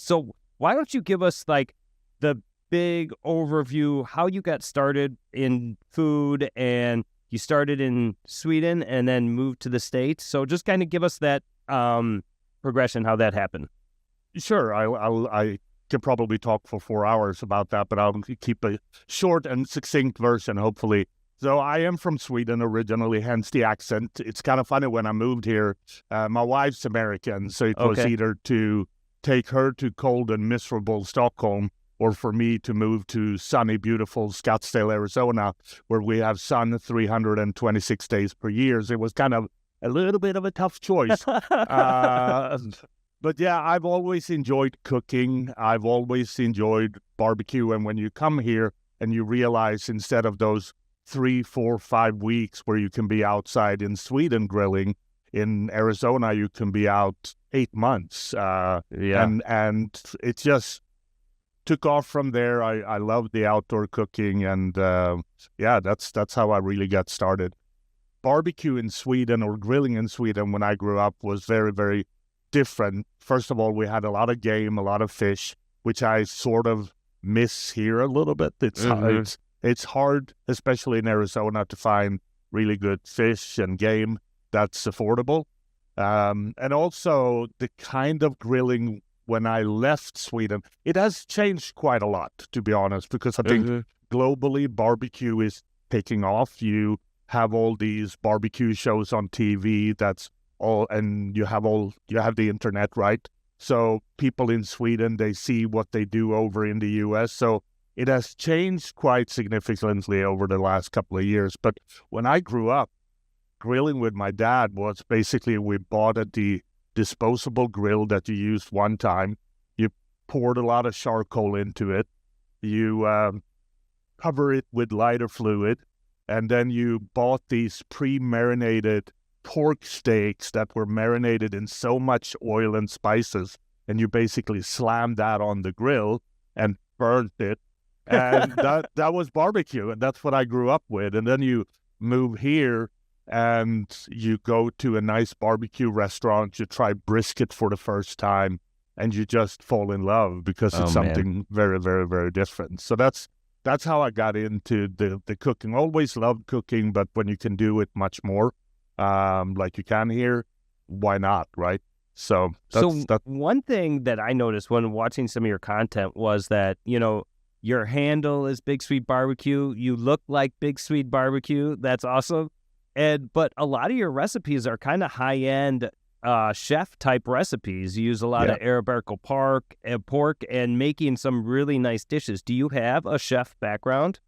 So why don't you give us like the big overview, how you got started in food, and you started in Sweden and then moved to the States. So just kind of give us that progression, how that happened. Sure. I can probably talk for 4 hours about that, but I'll keep a short and succinct version, hopefully. So I am from Sweden originally, hence the accent. It's kind of funny when I moved here. My wife's American, so it was either to take her to cold and miserable Stockholm or for me to move to sunny, beautiful Scottsdale, Arizona, where we have sun 326 days per year. So it was kind of a little bit of a tough choice. But yeah, I've always enjoyed cooking. I've always enjoyed barbecue. And when you come here and you realize instead of those 3, 4, 5 weeks where you can be outside in Sweden grilling, in Arizona you can be out 8 months. And it just took off from there. I love the outdoor cooking, and that's how I really got started. Barbecue in Sweden, or grilling in Sweden, when I grew up was very, very different. First of all, we had a lot of game, a lot of fish, which I sort of miss here a little bit. It's hard, especially in Arizona, to find really good fish and game that's affordable. And also the kind of grilling when I left Sweden, it has changed quite a lot, to be honest, because I think globally barbecue is taking off. You have all these barbecue shows on TV, that's all, and you have the internet, right? So people in Sweden, they see what they do over in the US. So it has changed quite significantly over the last couple of years. But when I grew up, grilling with my dad was basically, we bought the disposable grill that you used one time. You poured a lot of charcoal into it. You cover it with lighter fluid. And then you bought these pre-marinated pork steaks that were marinated in so much oil and spices. And you basically slammed that on the grill and burnt it. And that was barbecue. And that's what I grew up with. And then you move here and you go to a nice barbecue restaurant, you try brisket for the first time, and you just fall in love because it's something very, very, very different. So that's how I got into the cooking. Always loved cooking, but when you can do it much more, like you can here, why not, right? So that's one thing that I noticed when watching some of your content was that, your handle is Big Swede Barbecue. You look like Big Swede Barbecue. That's awesome. But a lot of your recipes are kind of high-end chef-type recipes. You use a lot of Arabica pork and making some really nice dishes. Do you have a chef background?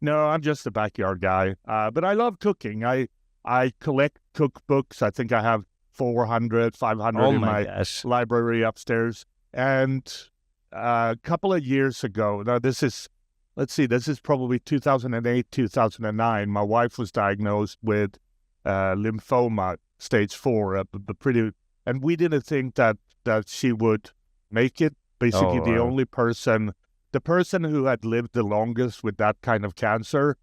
No, I'm just a backyard guy. But I love cooking. I collect cookbooks. I think I have 400, 500 in my library upstairs. And a couple of years ago, now this is probably 2008, 2009. My wife was diagnosed with lymphoma, stage 4, and we didn't think that she would make it. Basically, the person who had lived the longest with that kind of cancer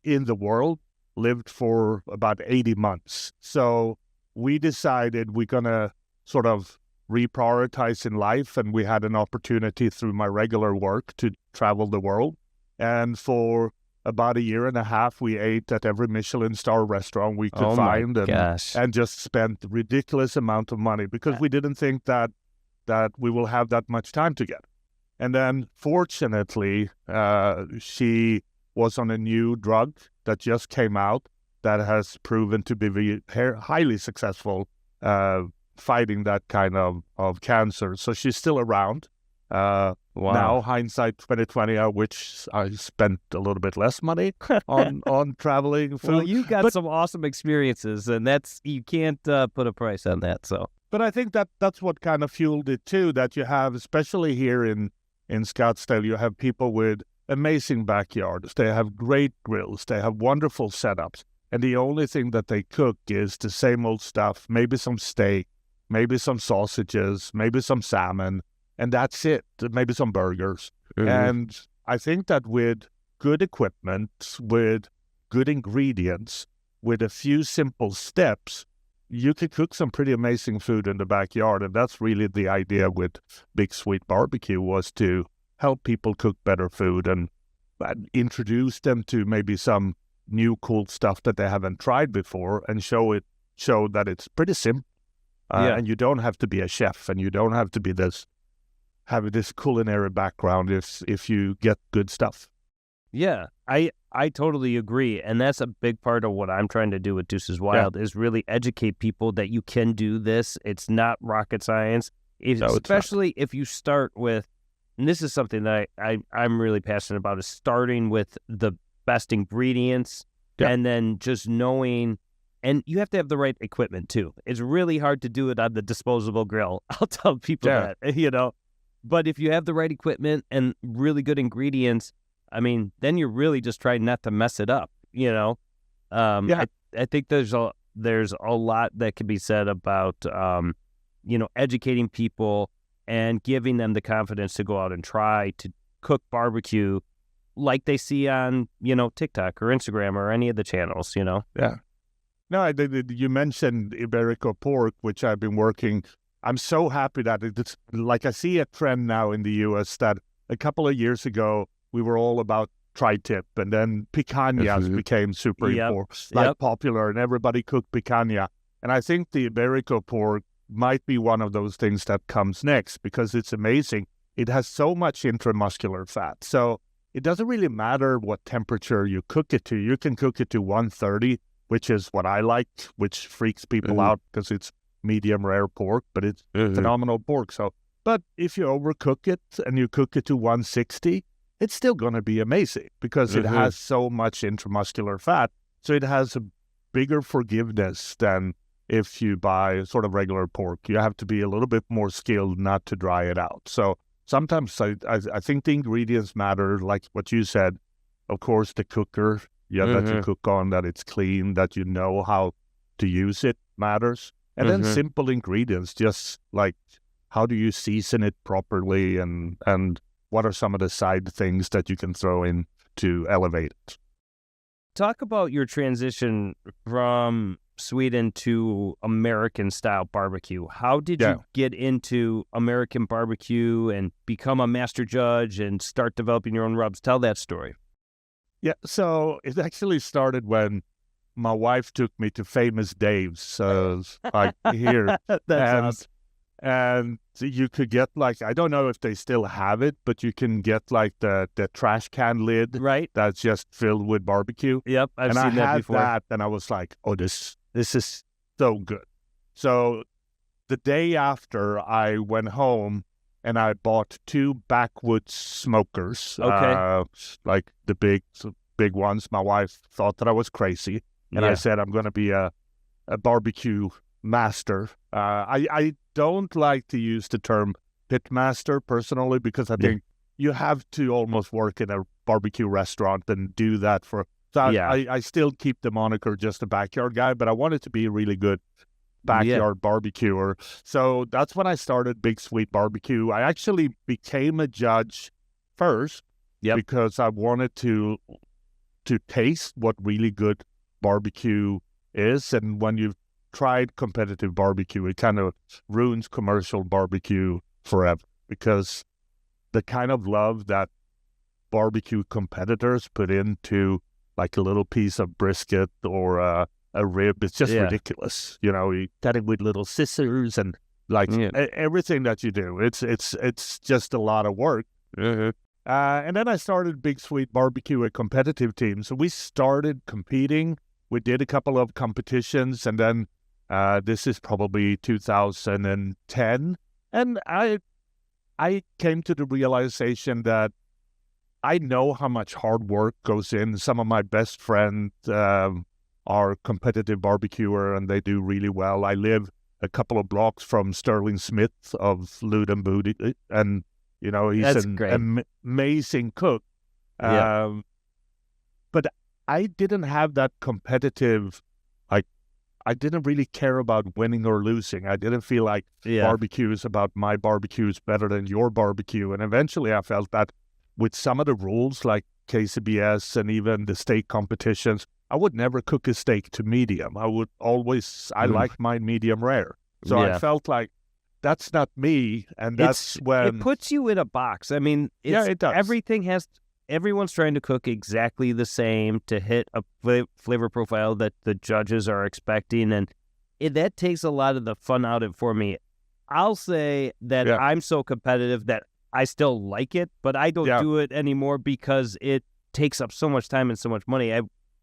in the world lived for about 80 months. So we decided we're going to sort of reprioritize in life, and we had an opportunity through my regular work to travel the world. And for about a year and a half, we ate at every Michelin-star restaurant we could find, and just spent ridiculous amount of money because we didn't think that we will have that much time together. And then, fortunately, she was on a new drug that just came out that has proven to be highly successful fighting that kind of cancer. So she's still around. Now, hindsight 2020, which I spent a little bit less money on traveling food. Well, you got some awesome experiences, and you can't put a price on that. So, but I think that's what kind of fueled it too. That you have, especially here in Scottsdale, you have people with amazing backyards. They have great grills. They have wonderful setups, and the only thing that they cook is the same old stuff. Maybe some steak, maybe some sausages, maybe some salmon. And that's it, maybe some burgers. And I think that with good equipment, with good ingredients, with a few simple steps, you could cook some pretty amazing food in the backyard. And that's really the idea with Big Sweet Barbecue, was to help people cook better food and introduce them to maybe some new cool stuff that they haven't tried before, and show that it's pretty simple. And you don't have to be a chef, and you don't have to be have this culinary background if you get good stuff. Yeah, I totally agree. And that's a big part of what I'm trying to do with Duce's Wild, is really educate people that you can do this. It's not rocket science, especially if you start with, and this is something that I'm really passionate about, is starting with the best ingredients and then just knowing, and you have to have the right equipment too. It's really hard to do it on the disposable grill. I'll tell people that, but if you have the right equipment and really good ingredients, I mean, then you're really just trying not to mess it up, I think there's a lot that can be said about, educating people and giving them the confidence to go out and try to cook barbecue like they see on, TikTok or Instagram or any of the channels, Yeah. No, you mentioned Iberico pork, which I've been working. I'm so happy that it's like, I see a trend now in the U.S. that a couple of years ago, we were all about tri-tip, and then picanhas became super popular, and everybody cooked picanha. And I think the Iberico pork might be one of those things that comes next, because it's amazing. It has so much intramuscular fat. So it doesn't really matter what temperature you cook it to. You can cook it to 130, which is what I like, which freaks people out because it's medium rare pork, but it's phenomenal pork. So, but if you overcook it and you cook it to 160, it's still going to be amazing, because it has so much intramuscular fat. So it has a bigger forgiveness than if you buy sort of regular pork. You have to be a little bit more skilled not to dry it out. So sometimes I think the ingredients matter, like what you said. Of course, the cooker, that you cook on, that it's clean, that you know how to use it, matters. And then simple ingredients, just like, how do you season it properly, and what are some of the side things that you can throw in to elevate it? Talk about your transition from Sweden to American-style barbecue. How did you get into American barbecue and become a master judge and start developing your own rubs? Tell that story. Yeah, so it actually started when my wife took me to Famous Dave's, like here. That's awesome. And you could get, like, I don't know if they still have it, but you can get like the trash can lid, right? That's just filled with barbecue. Yep, I've seen that before. And I had that, and I was like, oh, this is so good. So the day after, I went home and I bought 2 backwoods smokers. Like the big ones. My wife thought that I was crazy, and I said, I'm going to be a barbecue master. I don't like to use the term pitmaster personally, because I think you have to almost work in a barbecue restaurant and do that for. So I still keep the moniker just a backyard guy, but I wanted to be a really good backyard barbecuer. So that's when I started Big Sweet Barbecue. I actually became a judge first because I wanted to taste what really good barbecue is. And when you've tried competitive barbecue, it kind of ruins commercial barbecue forever, because the kind of love that barbecue competitors put into like a little piece of brisket or a rib, it's just ridiculous. You cut it with little scissors and like everything that you do. It's just a lot of work. And then I started Big Sweet Barbecue, a competitive team. So we started competing. We did a couple of competitions, and then this is probably 2010. And I came to the realization that I know how much hard work goes in. Some of my best friends are competitive barbecuer, and they do really well. I live a couple of blocks from Sterling Smith of Loot and Booty, and he's an amazing cook. But I didn't have that competitive, like, I didn't really care about winning or losing. I didn't feel like barbecue is about my barbecue is better than your barbecue. And eventually I felt that with some of the rules like KCBS and even the state competitions, I would never cook a steak to medium. I like mine medium rare. So I felt like that's not me, and that's when it puts you in a box. I mean, it does. Everyone's trying to cook exactly the same to hit a flavor profile that the judges are expecting, and that takes a lot of the fun out of it for me. I'll say that I'm so competitive that I still like it, but I don't do it anymore because it takes up so much time and so much money.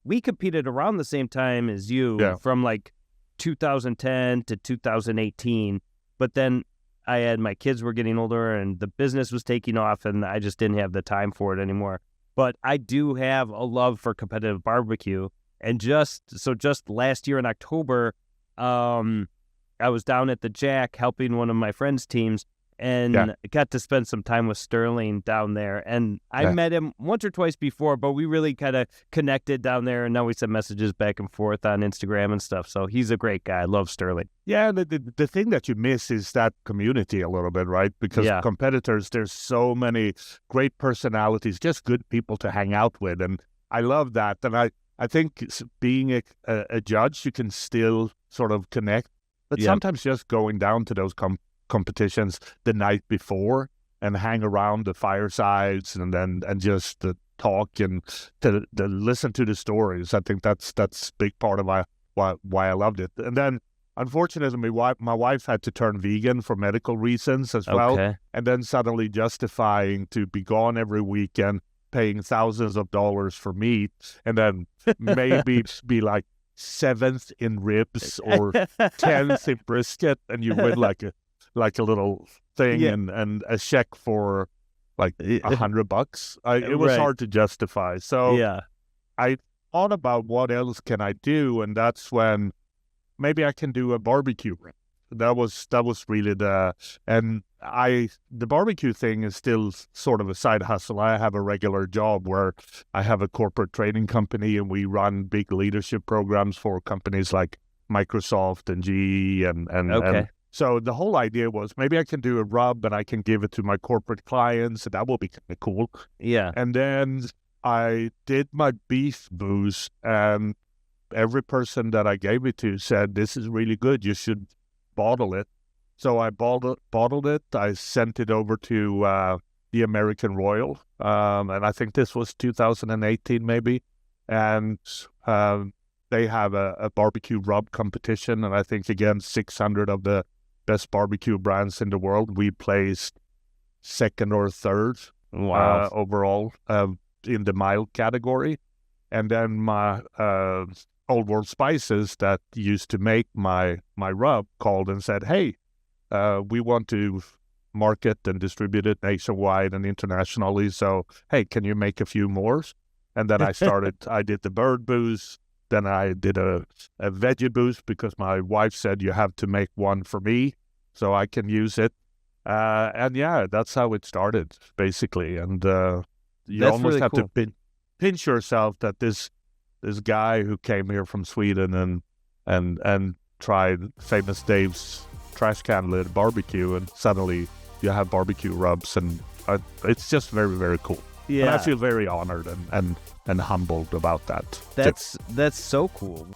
We competed around the same time as you from like 2010 to 2018, but then my kids were getting older and the business was taking off and I just didn't have the time for it anymore. But I do have a love for competitive barbecue. And just last year in October, I was down at the Jack helping one of my friends' teams and got to spend some time with Sterling down there. And I met him once or twice before, but we really kind of connected down there. And now we send messages back and forth on Instagram and stuff. So he's a great guy. I love Sterling. Yeah, the thing that you miss is that community a little bit, right? Because competitors, there's so many great personalities, just good people to hang out with. And I love that. And I think being a judge, you can still sort of connect. But sometimes just going down to those competitions the night before and hang around the firesides and just talk and to listen to the stories. I think that's a big part of why I loved it. And then unfortunately my wife had to turn vegan for medical reasons as well. And then suddenly justifying to be gone every weekend, paying thousands of dollars for meat, and then maybe be like 7th in ribs or 10th in brisket, and you win like a little thing and a check for like $100. It was hard to justify. So I thought about what else can I do, and that's when maybe I can do a barbecue. That was really the barbecue thing is still sort of a side hustle. I have a regular job where I have a corporate training company and we run big leadership programs for companies like Microsoft and GE and so the whole idea was maybe I can do a rub and I can give it to my corporate clients, and that will be kind of cool. Yeah. And then I did my beef booze, and every person that I gave it to said, "This is really good. You should bottle it." So I bottled it. I sent it over to the American Royal, and I think this was 2018 maybe. And they have a barbecue rub competition, and I think again 600 of the best barbecue brands in the world. We placed second or third overall in the mild category. And then my Old World Spices that used to make my rub called and said, "Hey, we want to market and distribute it nationwide and internationally. So, hey, can you make a few more?" And then I did the bird booze. Then I did a veggie booze because my wife said you have to make one for me so I can use it. And that's how it started basically. And you almost really have to pinch yourself that this guy who came here from Sweden and tried Famous Dave's trash can lid barbecue, and suddenly you have barbecue rubs, and it's just very, very cool. Yeah, and I feel very honored and humbled about that. That's so cool.